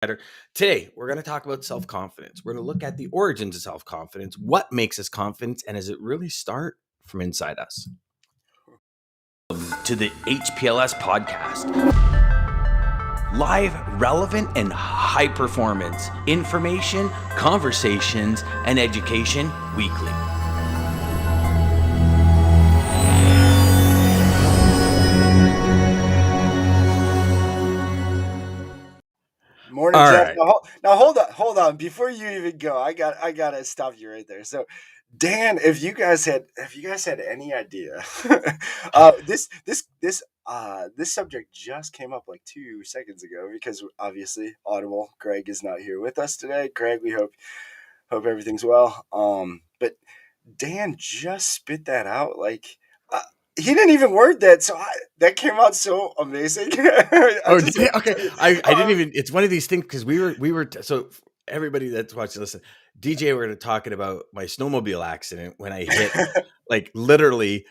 better. Today, we're going to talk about self-confidence. We're going to look at the origins of self-confidence, what makes us confident, and does it really start from inside us? To the HPLS podcast. Live, relevant, and high performance information, conversations, and education weekly. Morning, All Jeff. right. Now hold on. Before you even go, I gotta stop you right there. So, Dan, if you guys had any idea, this subject just came up like 2 seconds ago because obviously Audible. Greg is not here with us today. Greg, we hope everything's well. But Dan just spit that out like. He didn't even word that, so that came out so amazing. Okay. I didn't even. It's one of these things because we were. So everybody that's watching, listen. DJ, we're talking about my snowmobile accident when I hit like literally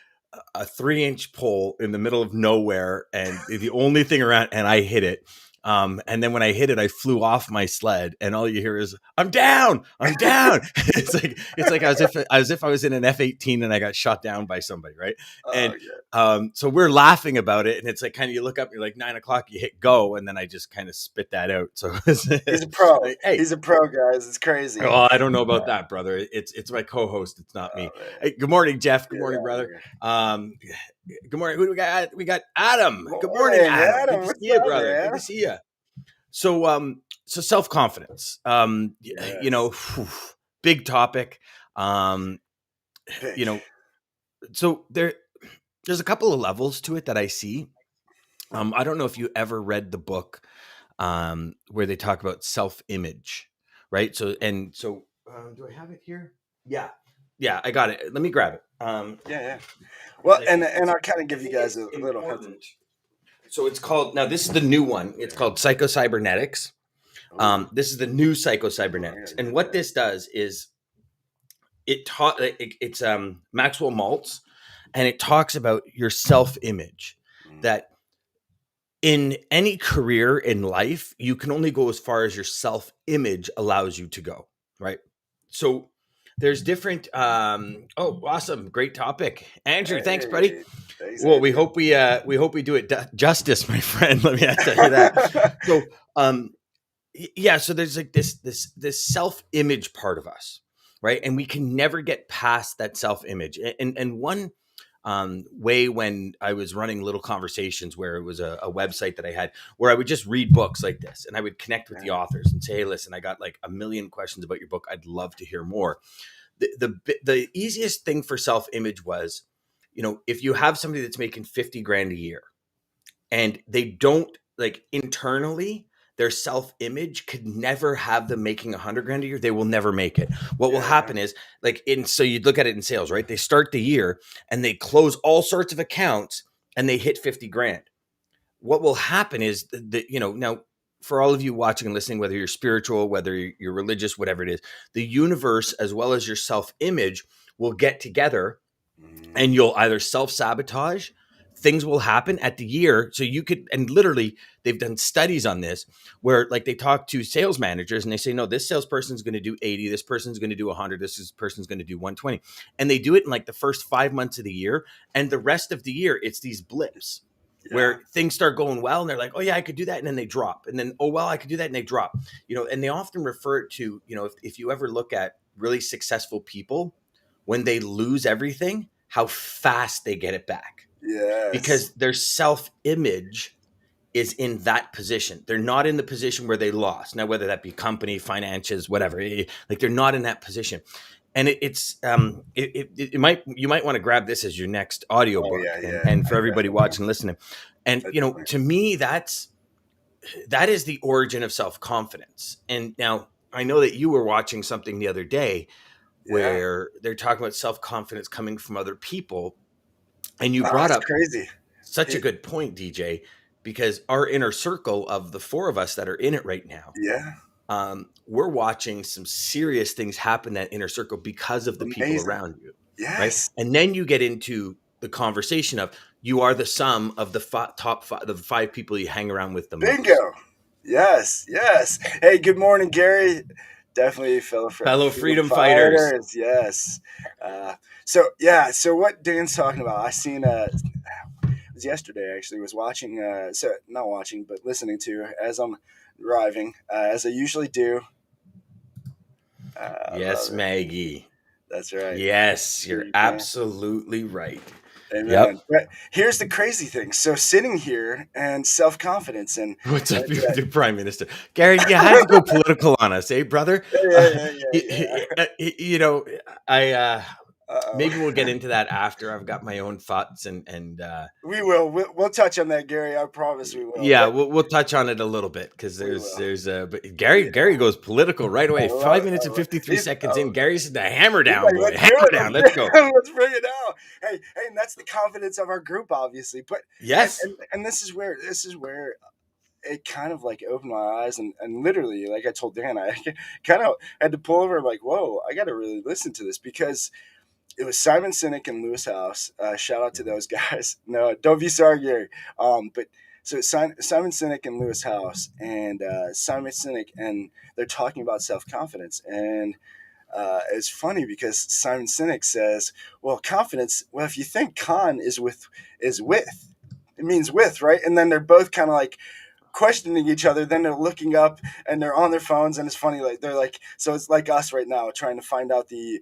a 3-inch pole in the middle of nowhere, and the only thing around, and I hit it. And then when I hit it, I flew off my sled, and all you hear is "I'm down, I'm down." it's like as if I was in an F-18 and I got shot down by somebody, right? And so we're laughing about it, and it's like kind of you look up, you're like 9 o'clock, you hit go, and then I just kind of spit that out. So he's a pro. Like, hey, he's a pro, guys. It's crazy. Oh, I don't know about that, brother. It's my co-host. It's not me. Hey, good morning, Jeff. Good morning, brother. Good morning. Who do we got? We got Adam. Good morning, Adam. Good to see you, brother. Man? Good to see you. So, so self-confidence. Yes. You know, big topic. You know, so there's a couple of levels to it that I see. I don't know if you ever read the book where they talk about self-image. Right. So, do I have it here? Yeah, I got it. Let me grab it. Yeah. Well, and I'll kind of give you guys a little hint. So it's called, now this is the new one. It's called Psychocybernetics. This is the new Psychocybernetics. And what this does is it's Maxwell Maltz, and it talks about your self-image, that in any career in life, you can only go as far as your self-image allows you to go, right? So there's different, oh, awesome. Great topic. Andrew, thanks, buddy. Thanks, well, Andrew. we hope we do it justice, my friend. Let me tell you that. So, yeah, so there's like this self-image part of us, right? And we can never get past that self-image. And one way when I was running little conversations where it was a website that I had where I would just read books like this, and I would connect with the authors and say, hey, listen, I got like 1 million questions about your book. I'd love to hear more. The easiest thing for self-image was, you know, if you have somebody that's making 50 grand a year and they don't, like, internally, their self-image could never have them making 100 grand a year. They will never make it. What will happen is, like, so you'd look at it in sales, right? They start the year and they close all sorts of accounts and they hit 50 grand. What will happen is that, you know, now for all of you watching and listening, whether you're spiritual, whether you're religious, whatever it is, the universe, as well as your self-image, will get together and you'll either self-sabotage. Things will happen at the year. So you could, and literally they've done studies on this where, like, they talk to sales managers and they say, no, this salesperson is going to do 80. This person's going to do 100. This person's going to do 120. And they do it in like the first 5 months of the year. And the rest of the year, it's these blips where things start going well. And they're like, oh yeah, I could do that. And then they drop. And then, oh, well, I could do that. And they drop, you know, and they often refer it to, you know, if you ever look at really successful people, when they lose everything, how fast they get it back. Yes. Because their self-image is in that position. They're not in the position where they lost. Now, whether that be company, finances, whatever, like they're not in that position. And you might want to grab this as your next audio book and for everybody watching, listening. And, you know, to me, that is the origin of self-confidence. And now I know that you were watching something the other day where they're talking about self-confidence coming from other people. And you brought up such a good point, DJ, because our inner circle of the 4 of us that are in it right now, we're watching some serious things happen in that inner circle because of the people around you. Yes. Right? And then you get into the conversation of you are the sum of the top 5, the 5 people you hang around with the most. Bingo. Yes, yes. Hey, good morning, Gary. Definitely fellow Fellow freedom freedom fighters. fighters. Yes. So yeah. So what Dan's talking about? I seen. It was yesterday actually. Was watching. So not watching, but listening to as I'm driving, as I usually do. I Yes, love it. Maggie. That's right. Yes, you're Big fan. absolutely right. Yep. Amen. But here's the crazy thing. So sitting here and self confidence What's up, and the Prime Minister? Gary, you had to go political on us, eh, brother? yeah, Uh, yeah, yeah, yeah. you know, I Uh maybe we'll get oh. into that after I've got my own thoughts and We will. We'll touch on that, Gary. I promise we will. yeah, But we'll touch on it a little bit because we will. there's but Yeah, Gary goes political right I away. love Five it. minutes I and love 53 He's, seconds in, Gary's the hammer he's down like, boy, let's do hammer it. down. Let's go. Let's bring it out. Hey, and that's the confidence of our group, obviously. But Yes. and this is where it kind of like opened my eyes and literally, like I told Dan, I kind of had to pull over. I'm like, whoa, I got to really listen to this because it was Simon Sinek and Lewis House. Shout out to those guys. No, don't be sorry, Gary. But so Simon Sinek and Lewis House, and Simon Sinek, and they're talking about self confidence. And it's funny because Simon Sinek says, "Well, confidence. Well, if you think con is with, it means with, right?" And then they're both kind of like questioning each other. Then they're looking up and they're on their phones, and it's funny. Like they're like, so it's like us right now trying to find out the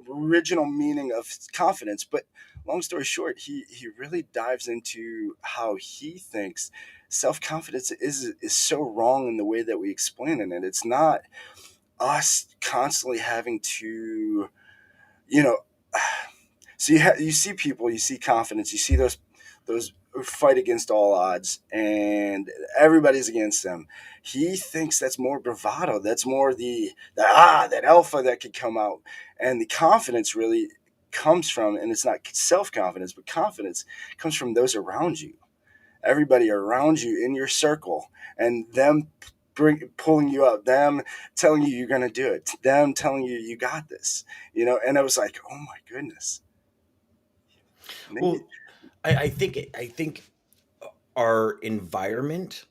original meaning of confidence. But long story short, he really dives into how he thinks self confidence is so wrong in the way that we explain it, and it's not us constantly having to, you know, so you see people, you see confidence, you see those who fight against all odds, and everybody's against them. He thinks that's more bravado. That's more that alpha that could come out, and the confidence really comes from, and it's not self confidence, but confidence comes from those around you, everybody around you in your circle, and them pulling you up, them telling you you're going to do it, them telling you you got this, and I was like, oh my goodness. Maybe. Well, I think our environment,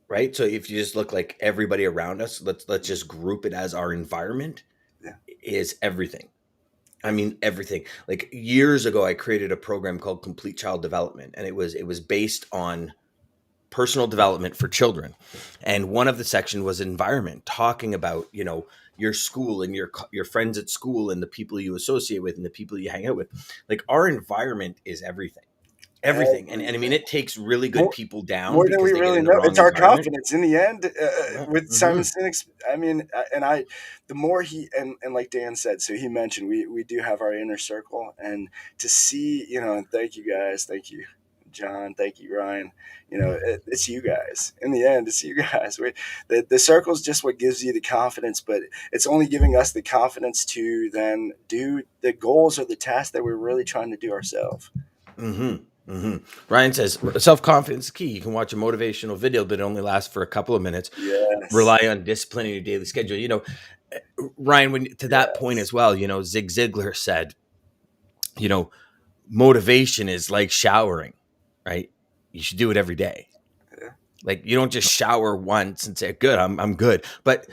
right? So if you just look like everybody around us, let's just group it as our environment Yeah, is everything. I yeah, mean everything. Like years ago I created a program called Complete Child Development, and it was based on personal development for children. And one of the section was environment, talking about, your school and your friends at school and the people you associate with and the people you hang out with. Like our environment is everything. Everything. And I mean, everything. it takes really good More, people down more than because we they get really in the know. wrong It's our environment. confidence in the end. Yeah. With Simon Hmm. Sinek's, I mean, the more and like Dan said, so he mentioned we do have our inner circle, and to see, and thank you guys, thank you, John, thank you, Ryan. It's you guys. In the end, it's you guys. The circle is just what gives you the confidence, but it's only giving us the confidence to then do the goals or the tasks that we're really trying to do ourselves. Hmm. Hmm. Ryan says self confidence is key. You can watch a motivational video, but it only lasts for a couple of minutes. Yes. Rely on disciplining your daily schedule. Ryan, when to that point Yes. as well, Zig Ziglar said, you know, motivation is like showering, right? You should do it every day. Yeah. Like you don't just shower once and say, "Good, I'm good." But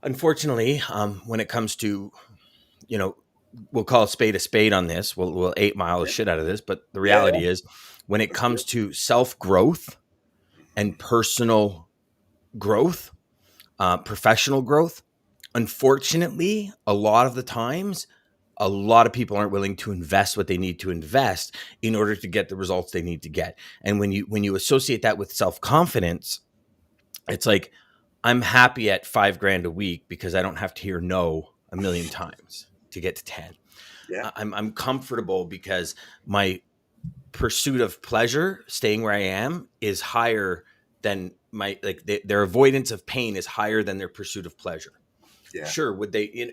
unfortunately, when it comes to, you know, we'll call a spade on this. We'll 8 mile the Yeah. shit out of this. But the Yeah. Yeah. reality is, when it Let's do comes it. to self growth and personal growth, professional growth, unfortunately, a lot of the times, a lot of people aren't willing to invest what they need to invest in order to get the results they need to get. And when you associate that with self confidence, it's like I'm happy at 5 grand a week because I don't have to hear no a million times to get to 10. Yeah. I'm comfortable because my pursuit of pleasure, staying where I am, is higher than their avoidance of pain is higher than their pursuit of pleasure. Yeah. Sure, would they,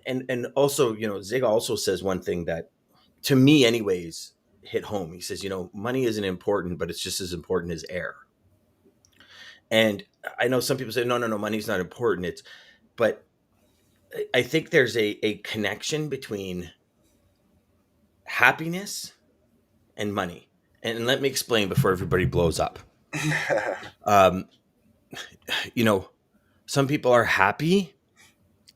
and also, Zig also says one thing that to me anyways hit home. He says, money isn't important, but it's just as important as air. And I know some people say, no, no, no, money's not important. But I think there's a connection between happiness and money. And let me explain before everybody blows up. Um, you know, some people are happy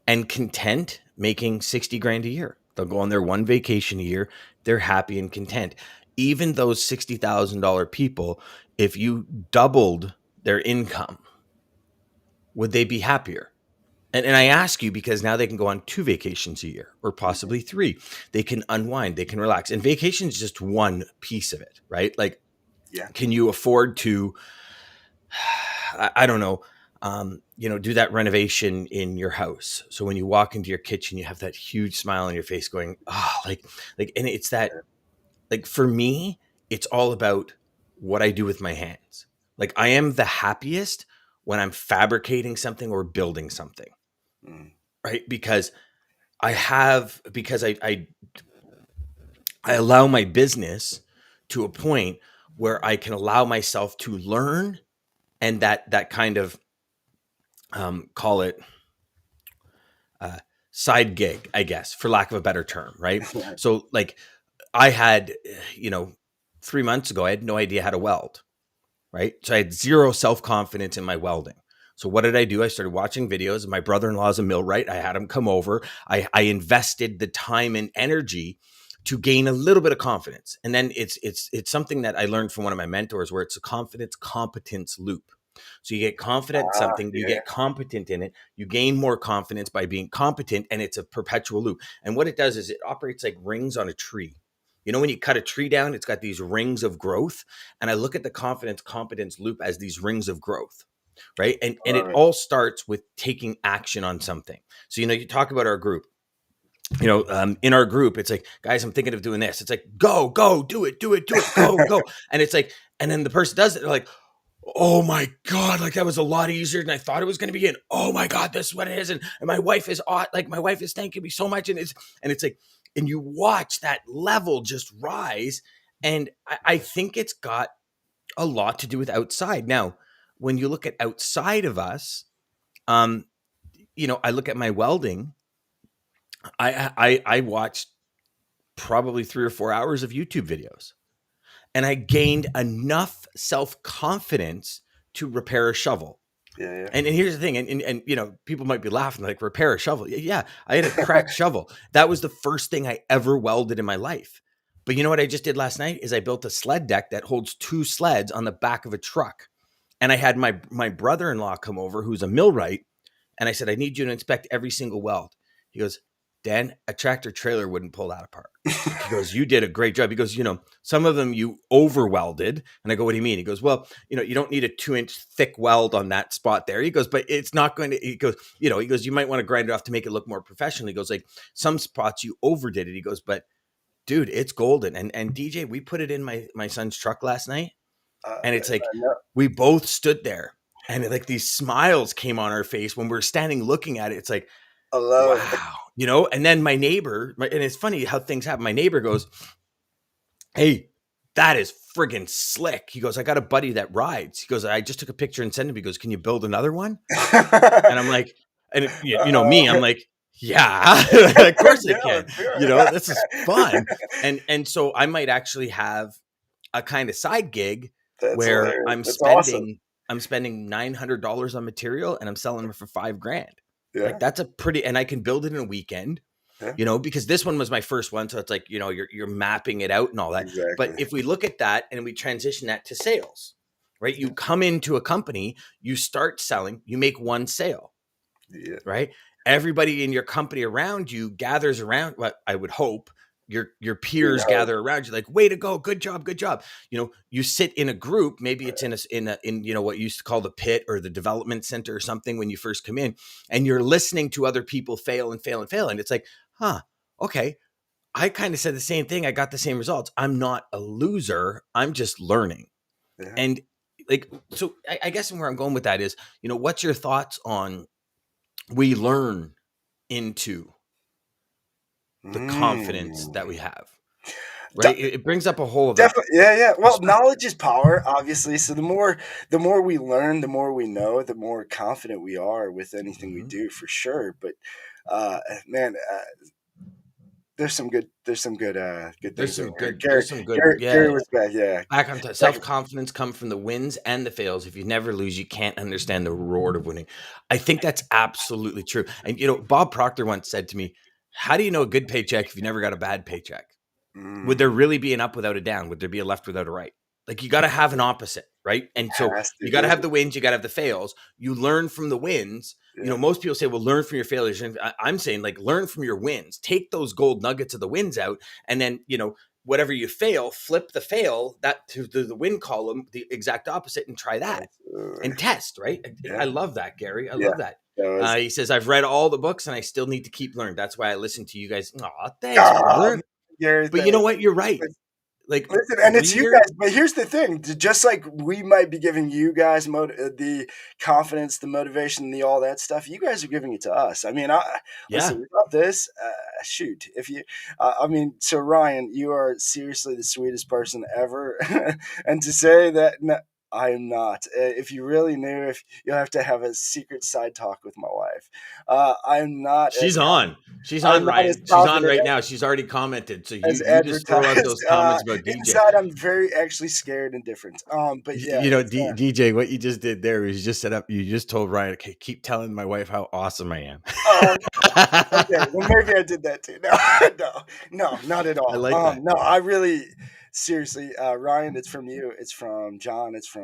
and content making 60 grand a year. They'll go on their one vacation a year. They're happy and content. Even those $60,000 people, if you doubled their income, would they be happier? And I ask you because now they can go on 2 vacations a year or possibly 3. They can unwind, they can relax. And vacation is just one piece of it, right? Like, Yeah. can you afford to, I don't know, do that renovation in your house? So when you walk into your kitchen, you have that huge smile on your face going, oh, and it's that, like, for me, it's all about what I do with my hands. Like, I am the happiest when I'm fabricating something or building something, Mm. right? Because I allow my business to a point where I can allow myself to learn, and that kind of, call it, uh, side gig, I guess, for lack of a better term, right? So, like, I had, you know, 3 months ago, I had no idea how to weld, right? So I had zero self confidence in my welding. So what did I do? I started watching videos. My brother-in-law is a millwright. I had him come over. I invested the time and energy to gain a little bit of confidence. And then it's something that I learned from one of my mentors, where it's a confidence competence loop. So you get confident in something, you Yeah. get competent in it, you gain more confidence by being competent, and it's a perpetual loop. And what it does is it operates like rings on a tree. You know, when you cut a tree down, it's got these rings of growth. And I look at the confidence competence loop as these rings of growth, right? And Love it it. all starts with taking action on something. So, you talk about our group. In our group, it's like, guys, I'm thinking of doing this. It's like, go, do it, go. And it's like, and then the person does it. They're like, oh my God, like, that was a lot easier than I thought it was going to be. And oh my God, this is what it is. And my wife is my wife is thanking me so much. And it's like, and you watch that level just rise. And I think it's got a lot to do with outside. Now, when you look at outside of us, um, I look at my welding. I watched probably 3 or 4 hours of YouTube videos, and I gained enough self confidence to repair a shovel. Yeah. And here's the thing, and people might be laughing, like, repair a shovel. Yeah, I had a cracked shovel. That was the first thing I ever welded in my life. But you know what I just did last night is I built a sled deck that holds 2 sleds on the back of a truck. And I had my brother-in-law come over, who's a millwright, and I said, I need you to inspect every single weld. He goes, Dan, a tractor trailer wouldn't pull that apart. He goes, you did a great job. He goes, some of them you over welded. And I go, what do you mean? He goes, well, you don't need a 2-inch thick weld on that spot there. He goes, but it's not going to, you might want to grind it off to make it look more professional. He goes, like, some spots you overdid it. He goes, but dude, it's golden. And DJ, we put it in my son's truck last night. And it's like, we both stood there, and like these smiles came on our face when we were standing looking at it. It's like, I love it. wow. And then my neighbor, and it's funny how things happen. My neighbor goes, hey, that is friggin' slick. He goes, I got a buddy that rides. He goes, I just took a picture and sent him. He goes, can you build another one? And I'm like, me, I'm like, yeah, of course I can. This is fun. And so I might actually have a kind of side gig That's where hilarious. I'm That's awesome. spending $900 on material, and I'm selling them for $5,000. Yeah. Like, that's a pretty, and I can build it in a weekend, Yeah. because this one was my first one. So it's like, you're mapping it out and all that. But Exactly. if we look at that and we transition that to sales, right? You come into a company, you start selling, you make one sale, Yeah. right? Everybody in your company around you gathers around. What I would hope your peers gather around you, like, way to go, good job. You sit in a group. Maybe it's in what you used to call the pit or the development center or something when you first come in, and you're listening to other people fail and fail and fail, and it's like, okay, I kind of said the same thing. I got the same results. I'm not a loser. I'm just learning. Yeah. And, like, so I guess where I'm going with that is, what's your thoughts on, we learn into the confidence that we have, right? It brings up a whole other Definitely, yeah. Well, perspective. knowledge is power, obviously. So the more we learn, the more we know, the more confident we are with anything we Mhm. do, for sure. But man, there's some good good There's things over some here. good, there's some good, Gary yeah. was back, yeah. Back on Back, self-confidence come from the wins and the fails. If you never lose, you can't understand the reward of winning. I think that's absolutely true. And Bob Proctor once said to me, how do you know a good paycheck if you never got a bad paycheck? Would there really be an up without a down? Would there be a left without a right? Like, you got to have an opposite, right? And so has to. you got to There's have the wins, you got to have the fails. You learn from the wins. yeah. Most people say, well, learn from your failures. And I'm saying, like, learn from your wins. Take those gold nuggets of the wins out, and then, whatever you fail, flip the fail that to the win column, the exact opposite, and try that Absolutely. and test, right? I Yeah. love that, Gary. I Yeah. love that. That was He says, I've read all the books and I still need to keep learning. That's why I listen to you guys. Aw, thanks, oh, brother. Gary, But you know what? You're right. Like, listen, and it's you reader. guys. But here's the thing: just like we might be giving you guys the confidence, the motivation, the all that stuff, you guys are giving it to us. I mean, Yeah. listen, without this, shoot, if you, I mean, so Ryan, you are seriously the sweetest person ever, and to say that. No, I am not. If you really knew, if you'll have to have a secret side talk with my wife. I'm not as She's on. She's I'm on, not as Ryan. She's on confident right now. She's already commented. So as you just throw out advertised. those comments about DJ. Inside, I'm very actually scared and different. But yeah, it's DJ, what you just did there is you just set up, you just told Ryan, okay, keep telling my wife how awesome I am. oh, okay. Well, maybe I did that too. No, no, not at I all. like that. No, I really, seriously, Ryan. It's from you. It's from John. It's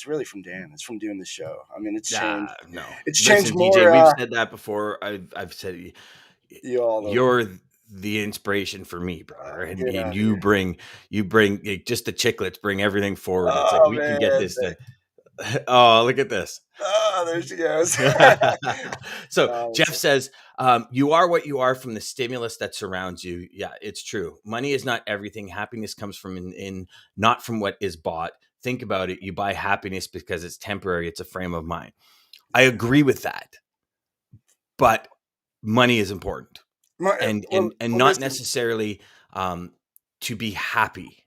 really from Dan. It's from doing the show. I mean, it's changed. No. It's changed Listen, DJ, more. we've said that before. I've said You all over. you're the inspiration for me, brother. And, Get out and of you here. bring just the chiclets, bring everything forward. It's like Oh we can get man. this done. Oh, look at this. Oh, there she goes. So Oh, Jeff says, you are what you are from the stimulus that surrounds you. Yeah, it's true. Money is not everything. Happiness comes from in not from what is bought. Think about it. You buy happiness because it's temporary. It's a frame of mind. I agree with that, but money is important, and well, not listen. necessarily to be happy.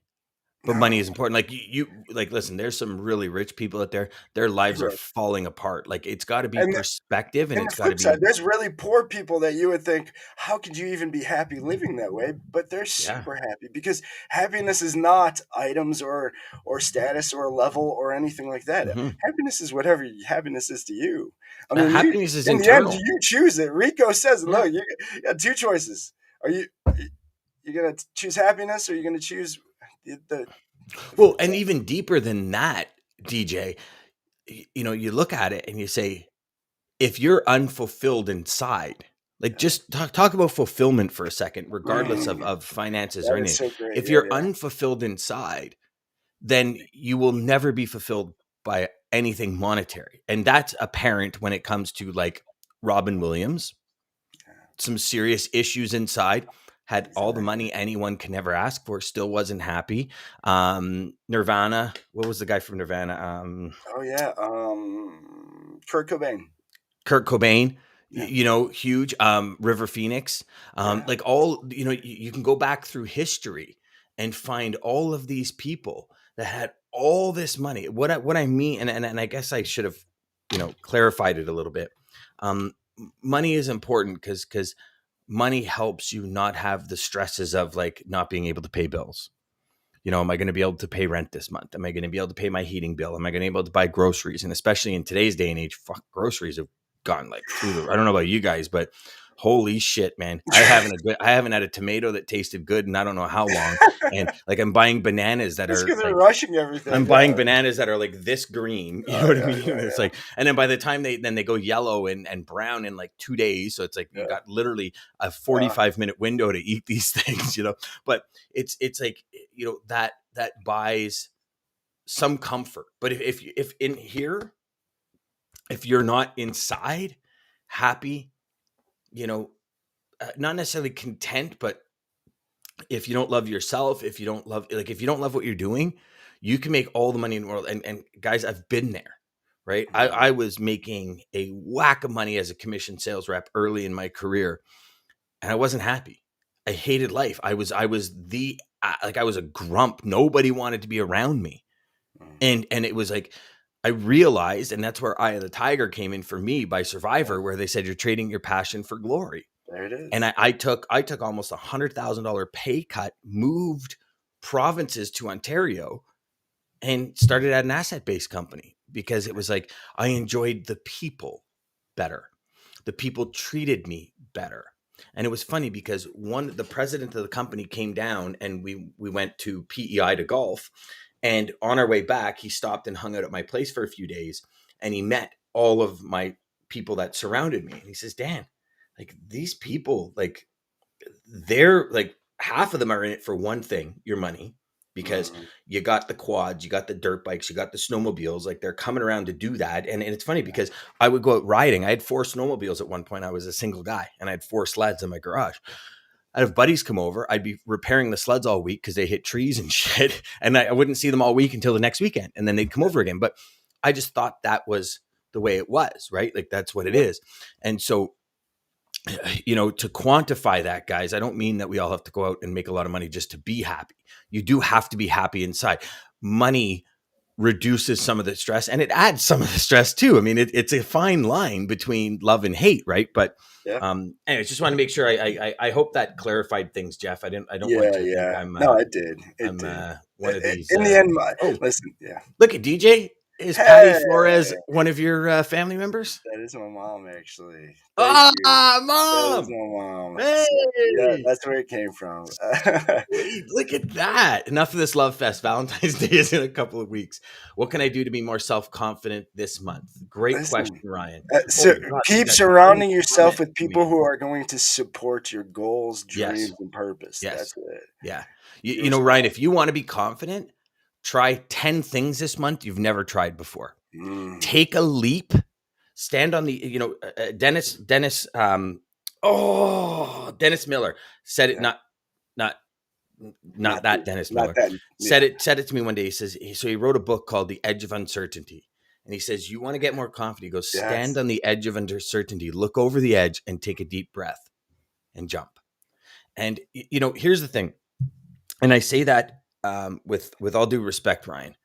But No, money is important. Like you like, listen, there's some really rich people out there. Their lives are right. falling apart. Like, it's got to be And perspective, and and the it's got to flip side, be, there's really poor people that you would think, how could you even be happy living that way? But they're yeah. super happy because happiness is not items or status or level or anything like that. Hmm. Happiness is whatever happiness is to you. I mean, you Happiness is in the end, internal. you choose it. Rico says, Yeah. look, you got two choices. Are you gonna choose happiness or are you gonna choose the Well, flip and side? even deeper than that, DJ, you look at it and you say, if you're unfulfilled inside, like, just talk about fulfillment for a second, regardless Mm, of finances or that is anything. so great. If Yeah, you're yeah. unfulfilled inside, then you will never be fulfilled by anything monetary. And that's apparent when it comes to, like, Robin Williams, some serious issues inside, had all the Exactly. money anyone can ever ask for, still wasn't happy. Nirvana, what was the guy from Nirvana? Oh yeah. Kurt Cobain. Kurt Cobain, Yeah. huge. River Phoenix, Yeah. like, all, you can go back through history and find all of these people that had all this money. What I mean, and I guess I should have, clarified it a little bit. Money is important because money helps you not have the stresses of, like, not being able to pay bills. Am I going to be able to pay rent this month? Am I going to be able to pay my heating bill? Am I going to be able to buy groceries? And especially in today's day and age, fuck, groceries have gone, like, through the. I don't know about you guys, but holy shit, man! I haven't had a tomato that tasted good in I don't know how long. And, like, I'm buying bananas that Just are because they're like. rushing I'm everything. Yeah. buying bananas that are like this green. You know Oh what I yeah, mean? yeah, It's like, and then by the time they go yellow and brown in like 2 days. So it's like you yeah. got literally a Uh, 45-minute window to eat these things. But it's like, that buys some comfort. But if in here, if you're not inside happy, you know, not necessarily content, but if you don't love yourself, if you don't love what you're doing, you can make all the money in the world. And guys, I've been there, right? I was making a whack of money as a commission sales rep early in my career, and I wasn't happy. I hated life. I was a grump. Nobody wanted to be around me. And it was like, I realized, and that's where Eye of the Tiger came in for me by Survivor, where they said you're trading your passion for glory. There it is. And I took almost $100,000 pay cut, moved provinces to Ontario, and started at an asset-based company because it was like I enjoyed the people better. The people treated me better. And it was funny because the president of the company came down and we went to PEI to golf. And on our way back, he stopped and hung out at my place for a few days. And he met all of my people that surrounded me. And he says, Dan, like these people, like they're like half of them are in it for one thing, your money, because you got the quads, you got the dirt bikes, you got the snowmobiles, like they're coming around to do that. And it's funny because I would go out riding. I had 4 snowmobiles at one point. I was a single guy and I had 4 sleds in my garage. I'd have buddies come over. I'd be repairing the sleds all week because they hit trees and shit. And I wouldn't see them all week until the next weekend. And then they'd come over again. But I just thought that was the way it was, right? Like that's what it is. And so to quantify that, guys, I don't mean that we all have to go out and make a lot of money just to be happy. You do have to be happy inside. Money reduces some of the stress and it adds some of the stress too. I mean, it's a fine line between love and hate, right? But anyways, just want to make sure I hope that clarified things, Jeff. I don't want you to think I'm no, it did. One of these. In the end, listen, look at DJ. Is Patty Flores one of your family members? That is my mom, actually. Mom! That is my mom. Hey! So, that's where it came from. Wait, look at that. Enough of this love fest. Valentine's Day is in a couple of weeks. What can I do to be more self-confident this month? Great question, Ryan. Keep surrounding yourself with people who are going to support your goals, dreams, and purpose. Yes. That's it. Yeah. You know, Ryan, if you want to be confident, try 10 things this month you've never tried before. Take a leap. Stand on the, Dennis Miller said it, not that Dennis Miller. Said it to me one day. He says, so he wrote a book called The Edge of Uncertainty. And he says, you want to get more confident. He goes, stand on the edge of uncertainty, look over the edge and take a deep breath and jump. And, here's the thing. And I say that with all due respect, Ryan,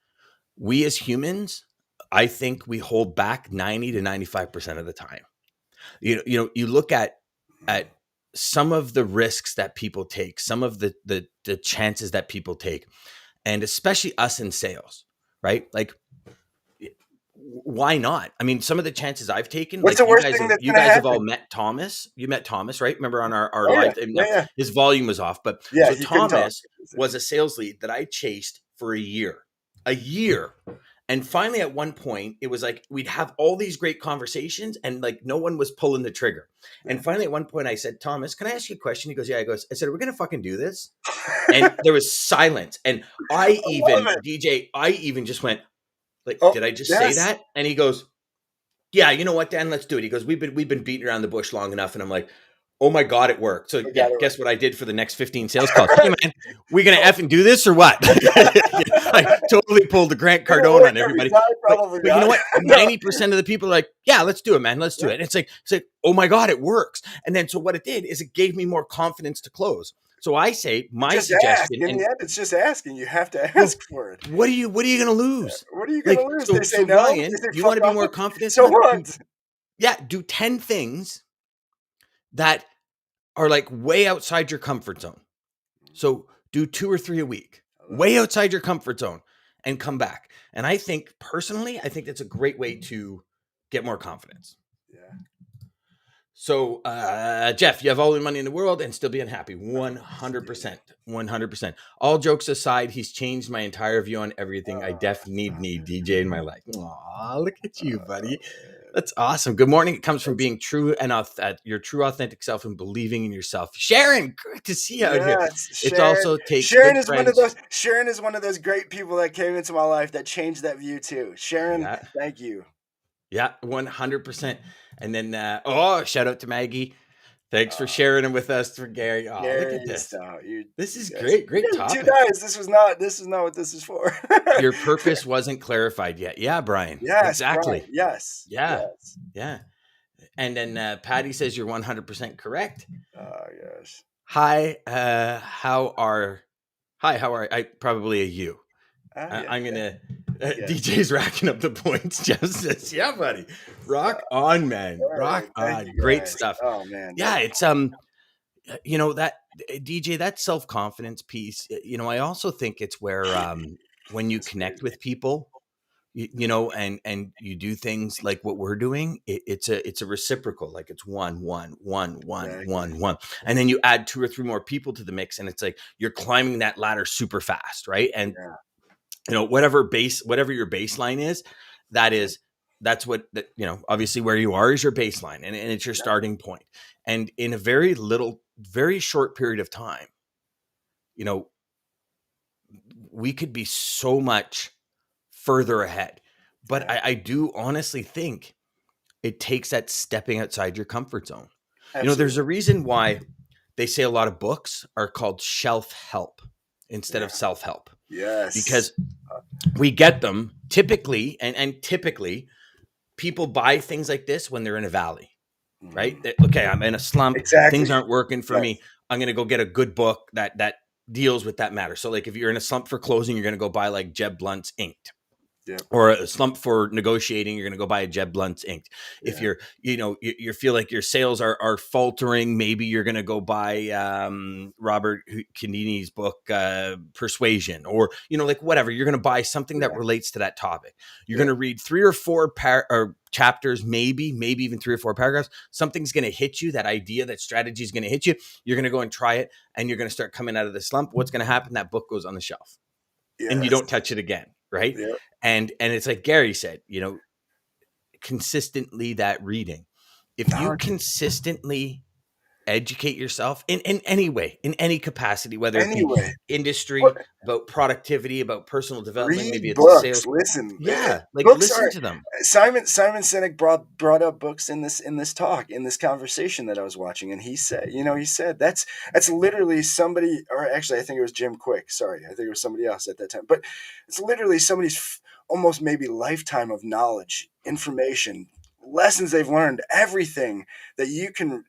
we as humans, I think we hold back 90 to 95% of the time. You look at some of the risks that people take, some of the chances that people take, and especially us in sales, right? Like, why not? I mean, some of the chances I've taken, what's like the worst thing you guys have all met Thomas. You met Thomas, right? Remember on our live, his volume was off, but so Thomas was a sales lead that I chased for a year. And finally, at one point, it was like we'd have all these great conversations and like no one was pulling the trigger. And finally, at one point, I said, Thomas, can I ask you a question? He goes, yeah. I said, are we going to fucking do this? And there was silence. And I even just went, like, did I just say that? And he goes, yeah, you know what, Dan, let's do it. He goes, we've been beating around the bush long enough. And I'm like, oh my God, it worked. So guess what I did for the next 15 sales calls? Hey man, we going to effing do this or what? I totally pulled the Grant Cardone on everybody. But you know what? 90% of the people are like, yeah, let's do it, man. Let's do it. And it's like, oh my God, it works. And then so what it did is it gave me more confidence to close. So I say my suggestion. In the end, it's just asking. You have to ask for it. What are you going to lose? What are you going to lose? They say no. Ryan, you want to be more confident? So what? Do 10 things that are like way outside your comfort zone. So do 2 or 3 a week, way outside your comfort zone and come back. And I think personally, that's a great way to get more confidence. Yeah. So, Jeff, you have all the money in the world and still be unhappy. 100%. 100%. All jokes aside, he's changed my entire view on everything. I definitely need DJ in my life. Aw, look at you, buddy. That's awesome. Good morning. It comes from being true and your true authentic self and believing in yourself. Sharon, great to see you out here. It also takes Sharon is one of those great people that came into my life that changed that view too. Sharon, thank you. Yeah, 100%. And then shout out to Maggie. Thanks for sharing it with us, for Gary. Oh, look at this. This is great. Great topic. 2 guys. This is not what this is for. Your purpose wasn't clarified yet. Yeah, Brian. Yes, exactly. Brian. Yes. Yeah. Yes. Yeah. And then Patty says you're 100% correct. Oh gosh. Hi. How are? I probably a you. I'm gonna. Yeah. DJ's racking up the points. Jeff says, "Yeah, buddy, rock on, man, All rock right. Thank on, you great guys. stuff." Oh man. Yeah, it's that DJ, that self confidence piece. I also think it's where when you That's connect crazy. with people, and you do things like what we're doing, it's a reciprocal, like it's Exactly. one, and then you add two or three more people to the mix, and it's like you're climbing that ladder super fast, right? And Yeah. whatever your baseline is, that Yeah. is that's what that obviously where you are is your baseline, and it's your Yeah. starting point. And in a very short period of time, you know we could be so much further ahead. But Yeah. I do honestly think it takes that stepping outside your comfort zone. There's Absolutely. a reason why they say a lot of books are called shelf help instead Yeah. of self help, Yes. because we get them typically, and typically people buy things like this when they're in a valley, right? Mhm. Okay, I'm in a slump, Exactly. things aren't working for Yes. me. I'm going to go get a good book that deals with that matter. So like if you're in a slump for closing, you're going to go buy like Jeb Blunt's Inked. Yep. Or a slump for negotiating, you're going to go buy a Jeb Blunt's Inked. If Yeah. you feel like your sales are faltering, maybe you're going to go buy Robert Cialdini's book, Persuasion, or like whatever. You're going to buy something that Yeah. relates to that topic. You're going Yep. to read three or four or chapters, maybe even three or four paragraphs. Something's going to hit you. That idea, that strategy is going to hit you. You're going to go and try it, and you're going to start coming out of the slump. What's going to happen? That book goes on the shelf and you Yes. don't touch it again, right? Yep. And it's like Gary said, consistently that reading. If you No, consistently educate yourself in any way, in any capacity, whether it be anyway, what industry, about productivity, about personal development, maybe read it's a books. sales, Listen, yeah, like books listen are to them. Simon Sinek brought up books in this talk, in this conversation that I was watching, and he said that's literally somebody, or actually I think it was Jim Quick. Sorry, I think it was somebody else at that time, but it's literally somebody's almost maybe lifetime of knowledge, information, lessons they've learned, everything that you can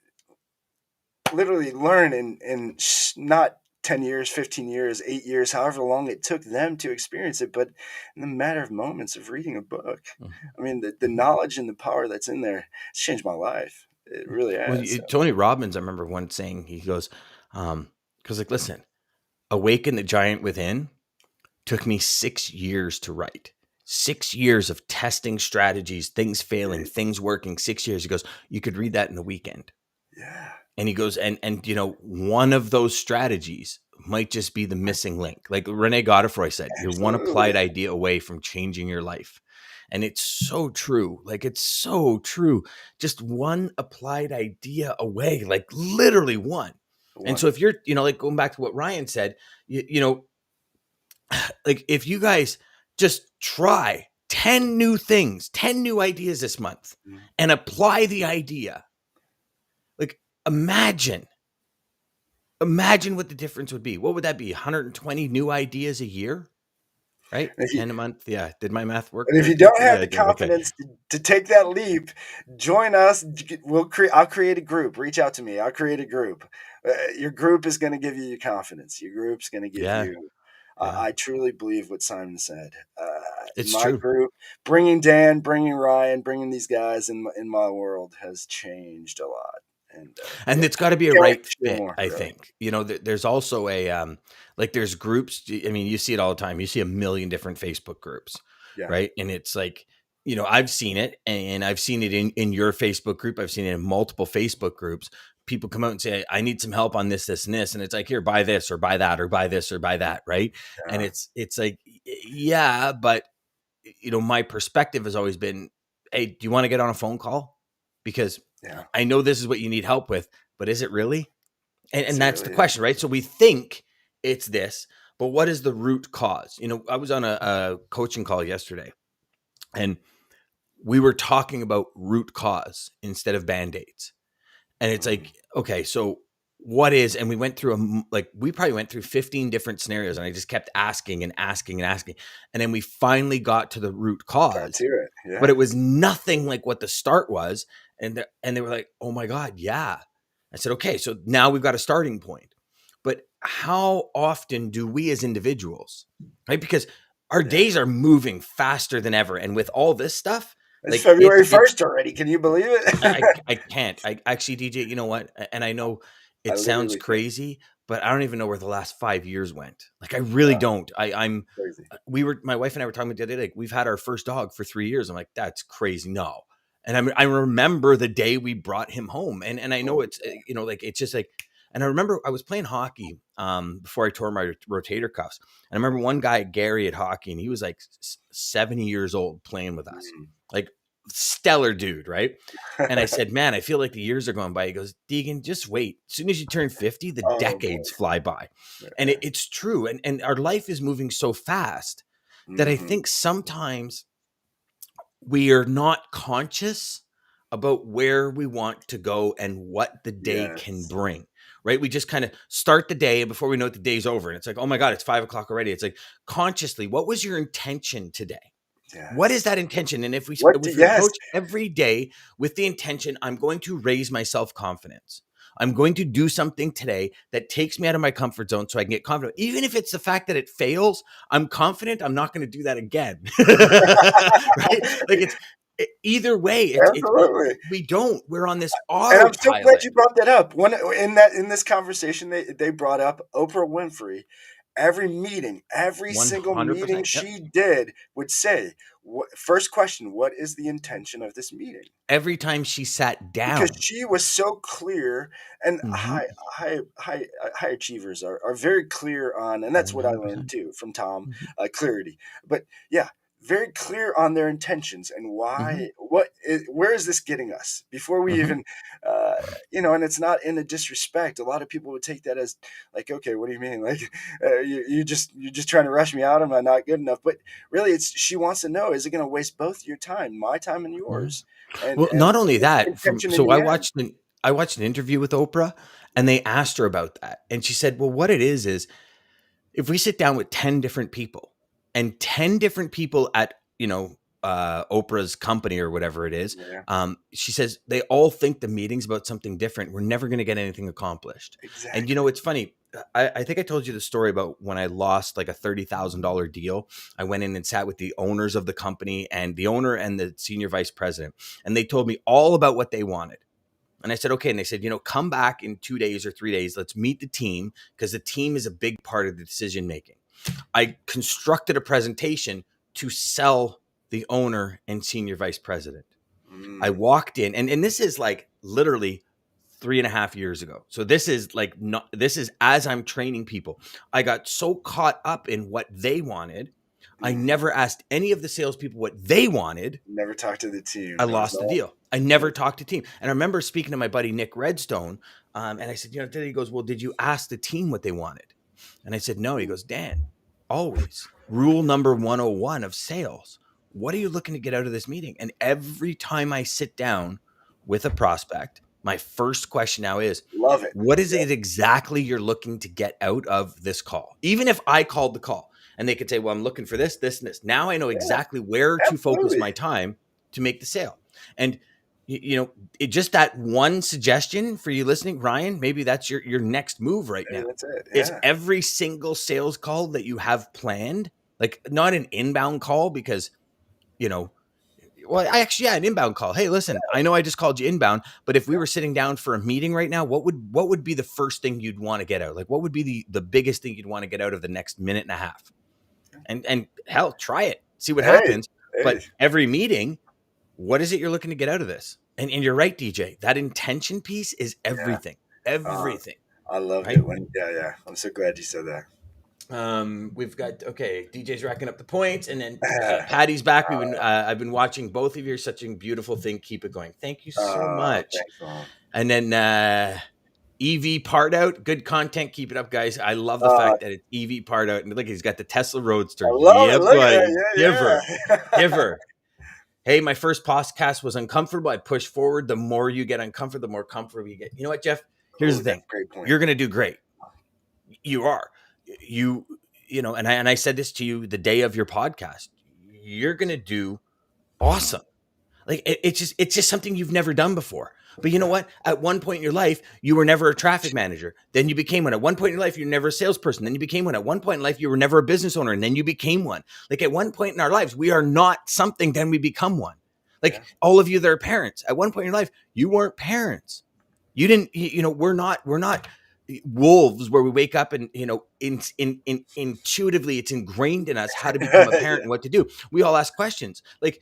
literally learn in not 10 years, 15 years, 8 years, however long it took them to experience it, but in the matter of moments of reading a book. Mhm. I mean, the knowledge and the power that's in there, it's changed my life. It really Well, has. So, Tony Robbins, I remember once saying, he goes, because like, listen, Awaken the Giant Within took me 6 years to write. 6 years of testing strategies, things failing, yeah, things working. 6 years. He goes, you could read that in a weekend. yeah, And he goes, and one of those strategies might just be the missing link. Like Rene Godefroy said, you're one applied absolutely. idea away from changing your life. And it's so true. Like it's so true. Just one applied idea away, like literally one. And One. so if you're, like going back to what Ryan said, like if you guys just try 10 new things, 10 new ideas this month Mm. and apply the idea, like imagine what the difference would be. What would that be? 120 new ideas a year, right? And if you, 10 a month. Yeah. Did my math work and if there? you don't have Yeah, the it did. Okay. confidence to take that leap, join us. I'll create a group. Reach out to me. I'll create a group. Your group is going to give you your confidence. Your group's going to give Yeah. you. Yeah. I truly believe what Simon said. It's My true. group, bringing Dan, bringing Ryan, bringing these guys in my world has changed a lot. And And yeah, it's got to be a can't wait right to share fit, more. I Really. think. There's also like there's groups. I mean, you see it all the time. You see a million different Facebook groups, Yeah. right? And it's like, I've seen it, and I've seen it in your Facebook group. I've seen it in multiple Facebook groups. People come out and say, I need some help on this, this, and this. And it's like, here, buy this or buy that or buy this or buy that. Right. And Yeah. it's like, yeah, but my perspective has always been, hey, do you want to get on a phone call? Because Yeah. I know this is what you need help with, but is it really? And Is it that's the really? Yeah. question, right? So we think it's this, but what is the root cause? I was on a coaching call yesterday, and we were talking about root cause instead of band-aids. And it's Mm. like, okay, so what is, and we went through we probably went through 15 different scenarios, and I just kept asking and asking and asking. And then we finally got to the root Got cause, to it. but Yeah. it was nothing like what the start was. And they were like, oh my God, yeah. I said, okay, so now we've got a starting point. But how often do we as individuals, right? Because our Yeah. days are moving faster than ever. And with all this stuff, It's like February 1st already. Can you believe it? I can't. I actually, DJ, you know what? And I know I it sounds literally can't. crazy, but I don't even know where the last 5 years went. Like, I really don't. I'm, Crazy. my wife and I were talking about the other day, like, we've had our first dog for 3 years. I'm like, that's crazy. No. And I remember the day we brought him home. And I know Oh, it's, like, it's just like, and I remember I was playing hockey before I tore my rotator cuffs. And I remember one guy, Gary, at hockey, and he was like 70 years old playing with us. Like, stellar dude, right? And I said, man, I feel like the years are going by. He goes, Deegan, just wait. As soon as you turn 50, the oh boy. decades fly by. And Yeah. it's true. And our life is moving so fast that I think sometimes we are not conscious about where we want to go and what the day can Yes. bring. Right. We just kind of start the day, and before we know it, the day's over. And it's like, oh my God, it's 5 o'clock already. It's like, consciously, what was your intention today? What is Yes. that intention? And if we Yes. approach every day with the intention, I'm going to raise my self-confidence. I'm going to do something today that takes me out of my comfort zone so I can get confident. Even if it's the fact that it fails, I'm confident I'm not going to do that again. Right? Like, either way, Absolutely. we don't. We're on this And I'm so glad autopilot. you brought that up. When in this conversation, they brought up Oprah Winfrey. Every meeting, every single meeting 100%. Yep. she did would say, first question, what is the intention of this meeting? Every time she sat Because down. she was so clear, and Mhm. high achievers are very clear on, and that's what I learned 100%. too from Tom, Mhm. clarity. But yeah, very clear on their intentions and Mhm. where is this getting us before we Mhm. even, uh, and it's not in a disrespect. A lot of people would take that as like, okay, what do you mean? Like, you're just trying to rush me out? Am I not good enough? But really, she wants to know: is it going to waste both your time, my time, and Mhm. yours? Well, And not only what's the that, intention in the end? I watched an interview with Oprah, and they asked her about that. And she said, well, what it is if we sit down with 10 different people, and 10 different people at, Oprah's company or whatever it is, Yeah, she says they all think the meeting's about something different. We're never going to get anything accomplished. And exactly. it's funny. I think I told you the story about when I lost like a $30,000 deal. I went in and sat with the owners of the company, and the owner and the senior vice president, and they told me all about what they wanted. And I said, okay. And they said, come back in 2 days or 3 days. Let's meet the team, because the team is a big part of the decision making. I constructed a presentation to sell the owner and senior vice president. I Mm, walked in, and this is like literally 3.5 years ago. So this is like, not, this is as I'm training people. I got so caught up in what they wanted. I mhm. never asked any of the salespeople what they wanted. Never talk to the I team. It was lost the all deal. I never talked to team. And I remember speaking to my buddy Nick Redstone, and I said, today he goes, well, did you ask the team what they wanted? And I said, no. He goes, Dan, always rule number 101 of sales. What are you looking to get out of this meeting? And every time I sit down with a prospect, my first question now is, love it. what is Yeah, it exactly you're looking to get out of this call? Even if I called the call and they could say, well, I'm looking for this, this, and this. Now I know yeah, exactly where to focus absolutely. my time to make the sale. And it just, that one suggestion for you listening, Ryan, maybe that's your next move right Maybe now, that's it. is Yeah, every single sales call that you have planned, like, not an inbound call, because, you know, well, an inbound call. Hey, listen, I know I just called you inbound, but if we were sitting down for a meeting right now, what would be the first thing you'd want to get out? Like, what would be the biggest thing you'd want to get out of the next minute and a half? And hell, try it, see what hey, happens. hey, But every meeting, what is it you're looking to get out of this? And you're right, DJ. That intention piece is yeah. everything. Uh, Everything, I loved right? it when. Yeah, yeah. I'm so glad you said that. We've got, okay. DJ's racking up the points, and then Patty's back. I've been watching both of you. Such a beautiful thing. Keep it going. Thank you so much. Thanks, Mom. And then EV part out. Good content. Keep it up, guys. I love the Uh, fact that it's EV part out. And look, he's got the Tesla Roadster. I love Yeah, it. Look at buddy. that. Give her. Yeah, Give yeah. her. Hey, my first podcast was uncomfortable. I push forward. The more you get uncomfortable, the more comfortable you get. You know what, Jeff? Here's Oh, the that's thing. a great point. You're going to do great. You are. You, and I said this to you the day of your podcast. You're going to do awesome. Like it's just something you've never done before. But you know what? At one point in your life, you were never a traffic manager. Then you became one. At one point in your life, you were never a salesperson. Then you became one. At one point in life, you were never a business owner. And then you became one. Like at one point in our lives, we are not something, then we become one. Like all of you that are parents, at one point in your life, you weren't parents. You didn't, we're not wolves where we wake up and, intuitively it's ingrained in us how to become a parent and what to do. We all ask questions. Like,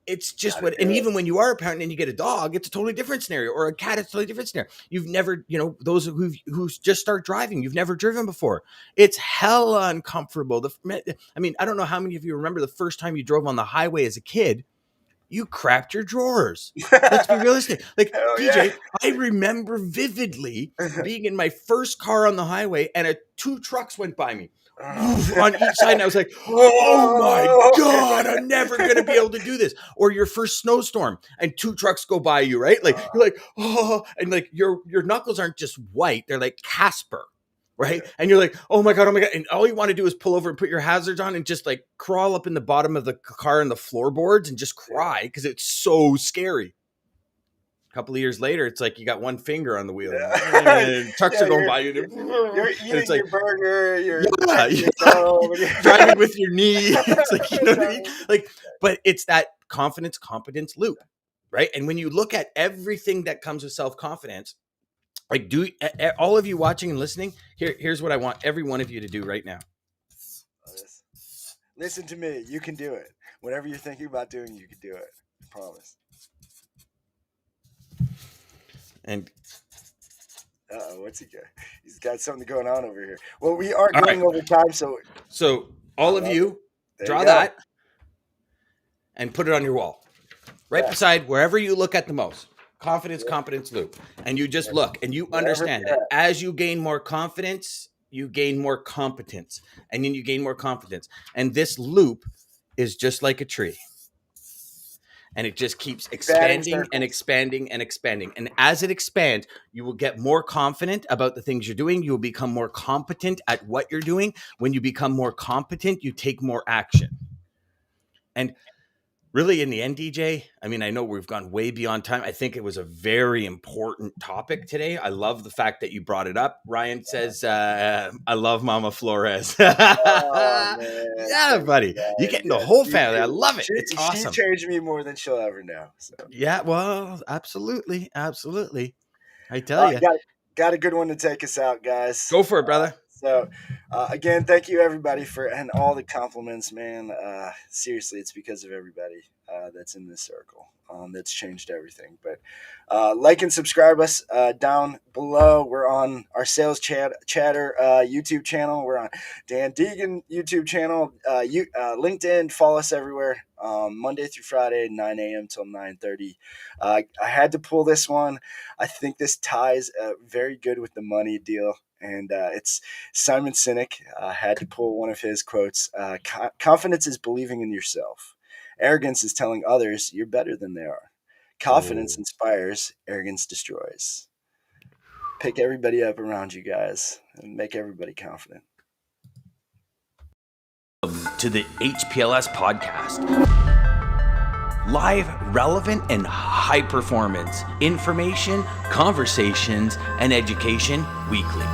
it's just and even when you are a parent and you get a dog, it's a totally different scenario, or a cat, it's a totally different scenario. You've never, those who just start driving, you've never driven before. It's hella uncomfortable. I don't know how many of you remember the first time you drove on the highway as a kid. You crapped your drawers. Let's be realistic. Like, DJ, I remember vividly being in my first car on the highway and two trucks went by me on each side. And I was like, oh my God, I'm never going to be able to do this. Or your first snowstorm and two trucks go by you, right? Like, you're like, oh, and like your knuckles aren't just white. They're like Casper. Right. And you're like, oh my God. And all you want to do is pull over and put your hazards on and just like crawl up in the bottom of the car and the floorboards and just cry because it's so scary. A couple of years later, it's like you got one finger on the wheel. And trucks are going by you. You're eating your burger. You're driving with your knee. It's like, you know what I mean? Like, but it's that confidence loop. Right. And when you look at everything that comes with self-confidence, like, all of you watching and listening, here's what I want every one of you to do right now. Listen to me. You can do it. Whatever you're thinking about doing, you can do it. I promise. And what's he got? He's got something going on over here. Well, we are going over time, so all of you draw that and put it on your wall, right beside wherever you look at the most. Competence loop. And you just look and you understand that as you gain more confidence, you gain more competence, and then you gain more confidence. And this loop is just like a tree. And it just keeps expanding and expanding and expanding. And as it expands, you will get more confident about the things you're doing. You will become more competent at what you're doing. When you become more competent, you take more action. And really, in the end, DJ, I mean, I know we've gone way beyond time. I think it was a very important topic today. I love the fact that you brought it up. Ryan says, I love Mama Flores. Yeah, buddy. You're getting the whole family. I love it. It's awesome. She changed me more than she'll ever know. So. Yeah, well, absolutely. Absolutely. I tell you. Got a good one to take us out, guys. Go for it, brother. So, again, thank you, everybody, and all the compliments, man. Seriously, it's because of everybody that's in this circle that's changed everything. But like and subscribe us down below. We're on our Sales Chatter YouTube channel. We're on Dan Deegan YouTube channel. LinkedIn. Follow us everywhere. Monday through Friday, 9 a.m. till 9:30. I had to pull this one. I think this ties very good with the money deal. And it's Simon Sinek. Had to pull one of his quotes. Confidence is believing in yourself. Arrogance is telling others you're better than they are. Confidence inspires. Arrogance destroys. Pick everybody up around you guys and make everybody confident. To the HPLS podcast. Live, relevant, and high performance information, conversations, and education weekly.